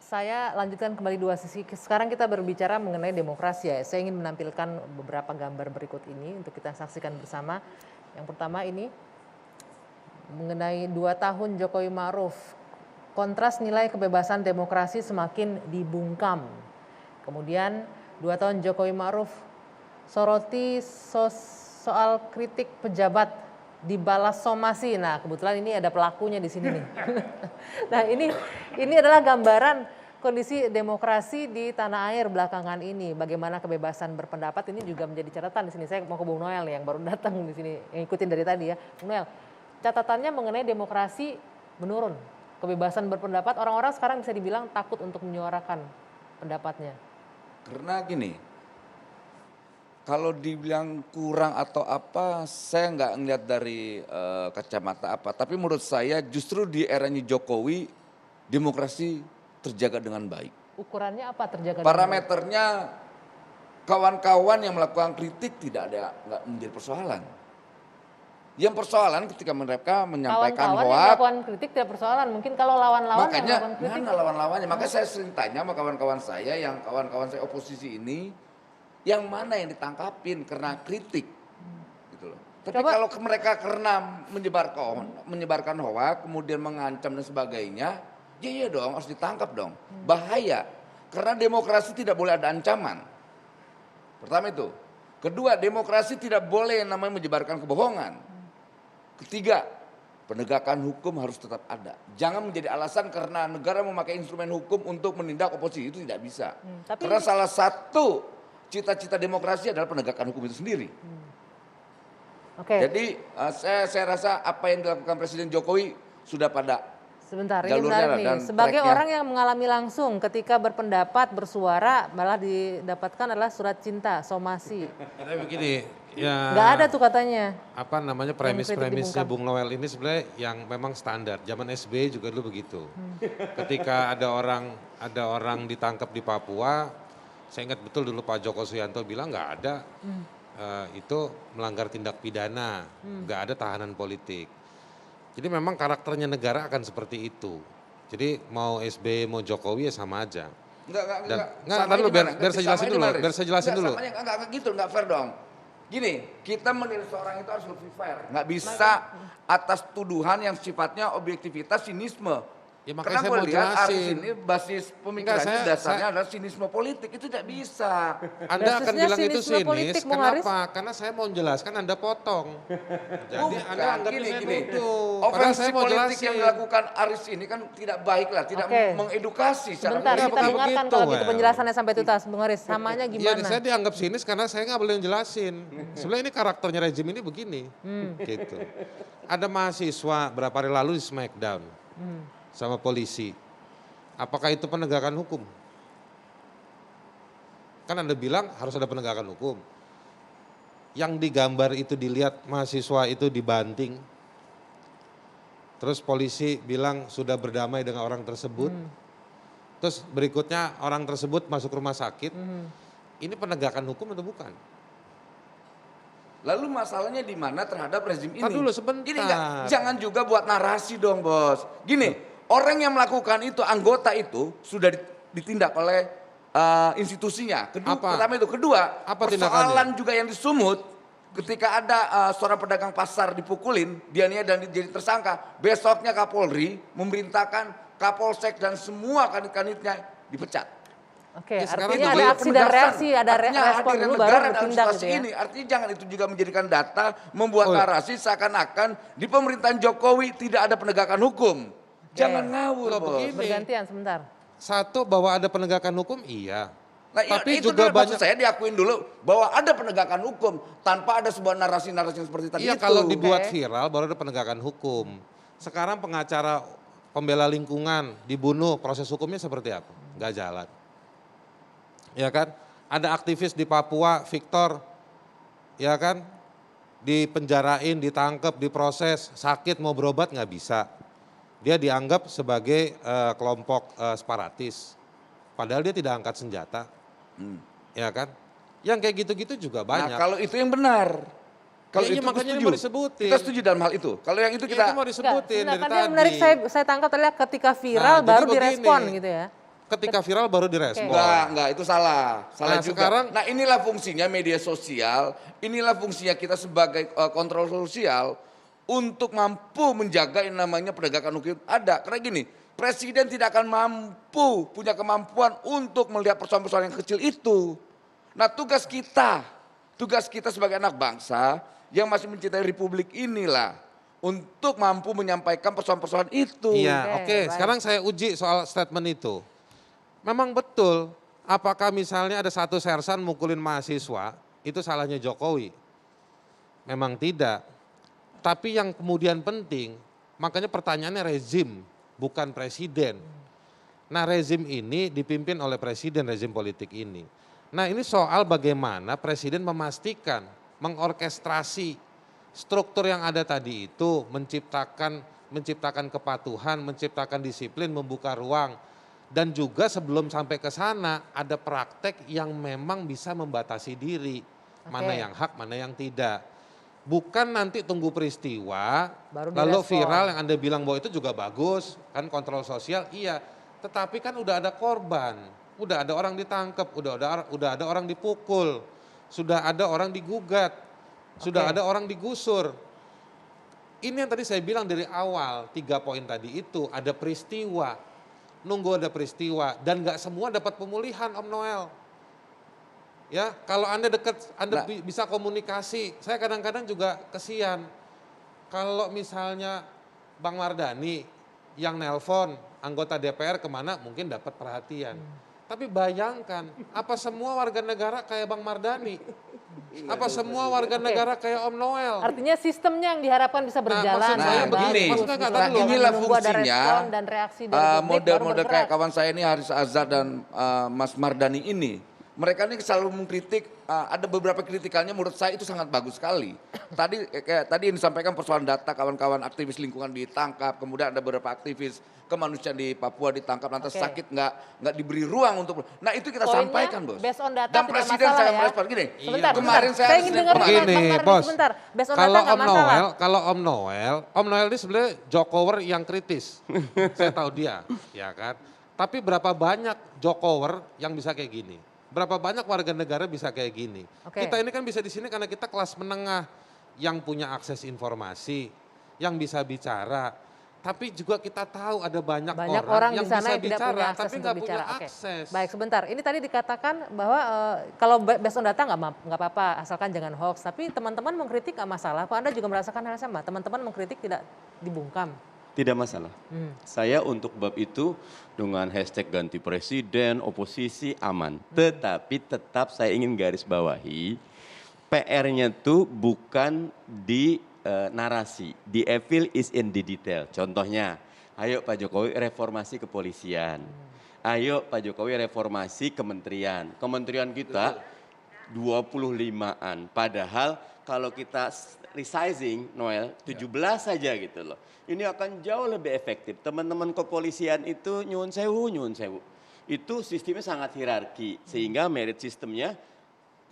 Saya lanjutkan kembali dua sisi. Sekarang kita berbicara mengenai demokrasi ya. Saya ingin menampilkan beberapa gambar berikut ini untuk kita saksikan bersama. Yang pertama ini mengenai 2 tahun Jokowi Ma'ruf. Kontras nilai kebebasan demokrasi semakin dibungkam. Kemudian 2 tahun Jokowi Ma'ruf soroti soal kritik pejabat dibalas somasi. Nah, kebetulan ini ada pelakunya di sini nih. Nah, ini adalah gambaran kondisi demokrasi di tanah air belakangan ini. Bagaimana kebebasan berpendapat ini juga menjadi catatan di sini. Saya mau ke Bung Noel yang baru datang di sini, yang ikutin dari tadi ya. Bung Noel, catatannya mengenai demokrasi menurun. Kebebasan berpendapat, orang-orang sekarang bisa dibilang takut untuk menyuarakan pendapatnya. Karena gini, kalau dibilang kurang atau apa, saya nggak ngeliat dari kacamata apa. Tapi menurut saya justru di eranya Jokowi, demokrasi terjaga dengan baik. Ukurannya apa terjaga? Parameternya kawan-kawan yang melakukan kritik nggak menjadi persoalan. Yang persoalan ketika mereka menyampaikan Kawan-kawan yang hoak. melakukan kritik tidak persoalan. Mungkin kalau lawan-lawan yang melakukan kritik. Mana lawan-lawannya? Makanya saya sering tanya sama kawan-kawan saya oposisi ini, yang mana yang ditangkapin karena kritik, gitu loh. Tapi kalau mereka karena menyebarkan hoak, kemudian mengancam dan sebagainya, ya iya dong harus ditangkap dong. Bahaya, karena demokrasi tidak boleh ada ancaman. Pertama itu. Kedua, demokrasi tidak boleh yang namanya menyebarkan kebohongan. Ketiga, penegakan hukum harus tetap ada. Jangan menjadi alasan karena negara memakai instrumen hukum untuk menindak oposisi, itu tidak bisa. Karena salah satu cita-cita demokrasi adalah penegakan hukum itu sendiri. Jadi saya rasa apa yang dilakukan Presiden Jokowi sudah pada sebentar, ini menarik nih. Sebagai orang yang mengalami langsung ketika berpendapat, bersuara, malah didapatkan adalah surat cinta, somasi. Tapi begini, ya. Nggak ada tuh katanya. Apa namanya premis-premisnya Bung Noel ini sebenarnya yang memang standar. Zaman SBY juga dulu begitu. Ketika ada orang ditangkap di Papua, saya ingat betul dulu Pak Joko Suyanto bilang nggak ada. Itu melanggar tindak pidana, nggak ada tahanan politik. Jadi memang karakternya negara akan seperti itu. Jadi mau SBY mau Jokowi ya sama aja. Enggak, biar saya jelasin dulu. Enggak gitu, enggak fair dong. Gini, kita menilai seorang itu harus lebih fair. Nggak bisa atas tuduhan yang sifatnya objektivitas, sinisme. Ya, makanya saya Karena mau lihat Aris jelasin. ini basis pemikirannya dasarnya adalah sinisme politik, itu tidak bisa. Anda akan Basisnya bilang itu sinisme sinis, politik, Bung Haris. kenapa? Karena saya mau menjelaskan Anda potong. Jadi Anda anggap gini. itu. Ofensi politik yang dilakukan Aris ini kan tidak baik lah, tidak mengedukasi secara Sebentar, politik. kita dengarkan kalau gitu penjelasannya sampai tuntas, Bung Haris. Samanya Iya, gimana? saya dianggap sinis karena saya nggak boleh jelasin. Sebenarnya ini karakternya rezim ini begini. Gitu. Ada mahasiswa berapa hari lalu di Smackdown sama polisi. Apakah itu penegakan hukum? Kan Anda bilang harus ada penegakan hukum. Yang digambar itu dilihat mahasiswa itu dibanting. Terus polisi bilang sudah berdamai dengan orang tersebut. Terus berikutnya orang tersebut masuk rumah sakit. Ini penegakan hukum atau bukan? Lalu masalahnya di mana terhadap rezim ini? Dulu sebentar. Gini jangan juga buat narasi dong bos. Gini, orang yang melakukan itu, anggota itu sudah ditindak oleh institusinya. Pertama itu. Kedua, persoalan juga yang disumut ketika ada seorang pedagang pasar dipukulin, dianiaya dan jadi tersangka. Besoknya Kapolri memerintahkan Kapolsek dan semua kanit-kanitnya dipecat. Oke, artinya ada aksi dan reaksi, ada respon dulu baru bertindak gitu ya. Ini artinya jangan itu juga menjadikan data, membuat narasi seakan-akan di pemerintahan Jokowi tidak ada penegakan hukum. Jangan ngawur bos. Bergantian sebentar. Satu, bahwa ada penegakan hukum, iya. Nah, tapi itu juga banyak saya diakuin dulu bahwa ada penegakan hukum tanpa ada sebuah narasi-narasi seperti tadi iya, itu. kalau dibuat viral baru ada penegakan hukum. Sekarang pengacara pembela lingkungan dibunuh, proses hukumnya seperti apa? Nggak jalan. Ya kan? Ada aktivis di Papua, Victor, ya kan? Dipenjarain, ditangkap, diproses, sakit mau berobat nggak bisa. Dia dianggap sebagai kelompok separatis. Padahal dia tidak angkat senjata. Ya kan? Yang kayak gitu-gitu juga banyak. Nah, kalau itu yang benar. Kalau itu makanya mau disebutin. Kita setuju dalam hal itu. Kalau yang itu kita itu mau disebutin dari Kan tadi. yang menarik saya tangkap adalah ketika viral baru direspon gitu ya. ketika viral baru direspon. Enggak, itu salah. Salah Nah, juga. sekarang- Nah, inilah fungsinya media sosial, inilah fungsinya kita sebagai kontrol sosial untuk mampu menjaga yang namanya penegakan hukum ada. Karena gini, presiden tidak akan mampu punya kemampuan untuk melihat persoalan-persoalan yang kecil itu. Nah, tugas kita sebagai anak bangsa yang masih mencintai republik inilah untuk mampu menyampaikan persoalan-persoalan itu. Iya, oke. baik. Sekarang saya uji soal statement itu. Memang betul, apakah misalnya ada satu sersan mukulin mahasiswa, itu salahnya Jokowi? Memang tidak. Tapi yang kemudian penting, makanya pertanyaannya rezim, bukan presiden. Nah, rezim ini dipimpin oleh presiden, rezim politik ini. Nah, ini soal bagaimana presiden memastikan, mengorkestrasi struktur yang ada tadi itu menciptakan kepatuhan, menciptakan disiplin, membuka ruang. Dan juga sebelum sampai ke sana ada praktek yang memang bisa membatasi diri. Mana yang hak, mana yang tidak. Bukan nanti tunggu peristiwa, Baru lalu direspon. viral yang Anda bilang bahwa itu juga bagus, kan kontrol sosial, iya. Tetapi kan udah ada korban, udah ada orang ditangkap, udah ada orang dipukul, sudah ada orang digugat, sudah ada orang digusur. Ini yang tadi saya bilang dari awal, 3 poin tadi itu ada peristiwa. Nunggu ada peristiwa dan nggak semua dapat pemulihan Om Noel. Ya, kalau Anda dekat, Anda bisa komunikasi. Saya kadang-kadang juga kesian. Kalau misalnya Bang Mardhani yang nelpon anggota DPR kemana mungkin dapat perhatian. Tapi bayangkan, apa semua warga negara kayak Bang Mardhani? Apa semua warga negara kayak Om Noel? Artinya sistemnya yang diharapkan bisa berjalan. maksud saya dengan begini, bagus, maksudnya nggak gitu. tahu loh. inilah Menunggu ada fungsinya, respon dan reaksi dari publik, baru model-model bergerak. kayak kawan saya ini Haris Azhar dan Mas Mardhani ini. Mereka ini selalu mengkritik, ada beberapa kritikannya menurut saya itu sangat bagus sekali. Tadi yang disampaikan persoalan data, kawan-kawan aktivis lingkungan ditangkap, kemudian ada beberapa aktivis kemanusiaan di Papua ditangkap, lantas sakit nggak diberi ruang untuk. Nah itu kita Poinnya, sampaikan bos. based on data Dan tidak presiden masalah saya ya. merespon gini. Sebentar, Kemarin sebentar. Saya ingin dengar kemarin- Bang Begini, Mardhani Bos. sebentar. Based on Kalau data nggak masalah. Om Noel ini sebenarnya Jokower yang kritis. Saya tahu dia, ya kan. Tapi berapa banyak Jokower yang bisa kayak gini? Berapa banyak warga negara bisa kayak gini? Oke. Kita ini kan bisa di sini karena kita kelas menengah yang punya akses informasi, yang bisa bicara. Tapi juga kita tahu ada banyak orang yang di sana bisa yang tidak bicara, punya akses tapi untuk nggak punya bicara. Oke. akses. Baik, sebentar. Ini tadi dikatakan bahwa kalau based on data nggak apa-apa, asalkan jangan hoax. Tapi teman-teman mengkritik nggak masalah. Apa Anda juga merasakan hal yang sama? Teman-teman mengkritik tidak dibungkam. Tidak masalah. Saya untuk bab itu dengan hashtag ganti presiden, oposisi aman. Tetapi tetap saya ingin garis bawahi, PR-nya tuh bukan di narasi. The evil is in the detail. Contohnya, ayo Pak Jokowi reformasi kepolisian. Ayo Pak Jokowi reformasi kementerian. Kementerian kita 25-an. Padahal kalau kita resizing Noel 17 saja gitu loh. Ini akan jauh lebih efektif. Teman-teman kepolisian itu nyuwun sewu. Itu sistemnya sangat hierarki sehingga merit sistemnya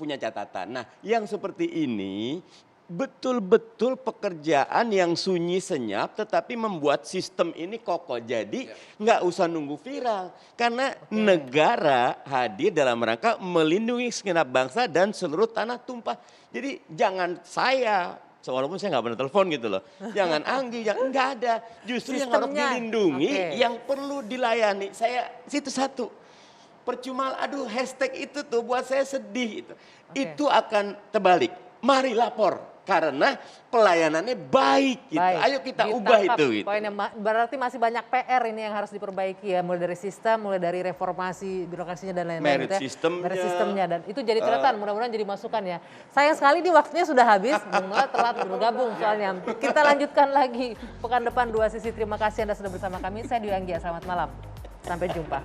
punya catatan. Nah, yang seperti ini betul-betul pekerjaan yang sunyi senyap tetapi membuat sistem ini kokoh. Jadi nggak usah nunggu viral. Karena negara hadir dalam rangka melindungi segenap bangsa dan seluruh tanah tumpah. Jadi jangan saya, walaupun saya nggak pernah telepon gitu loh. Jangan Anggi, nggak ada. Justru yang harus Sistemnya. dilindungi, Oke. yang perlu dilayani. Saya, situ satu. Percuma, aduh hashtag itu tuh buat saya sedih. Itu akan terbalik. Mari lapor. Karena pelayanannya baik gitu. Baik, Ayo kita ditangkap ubah itu. Gitu. poinnya. Berarti masih banyak PR ini yang harus diperbaiki ya, mulai dari sistem, mulai dari reformasi birokrasinya dan lain-lain. Merit gitu ya. sistemnya. Merit sistemnya, dan itu jadi catatan, mudah-mudahan jadi masukan ya. Sayang sekali di waktunya sudah habis, Bung Noel telat bergabung soalnya. Kita lanjutkan lagi pekan depan 2 sisi. Terima kasih Anda sudah bersama kami. Saya Dwi Anggia, selamat malam. Sampai jumpa.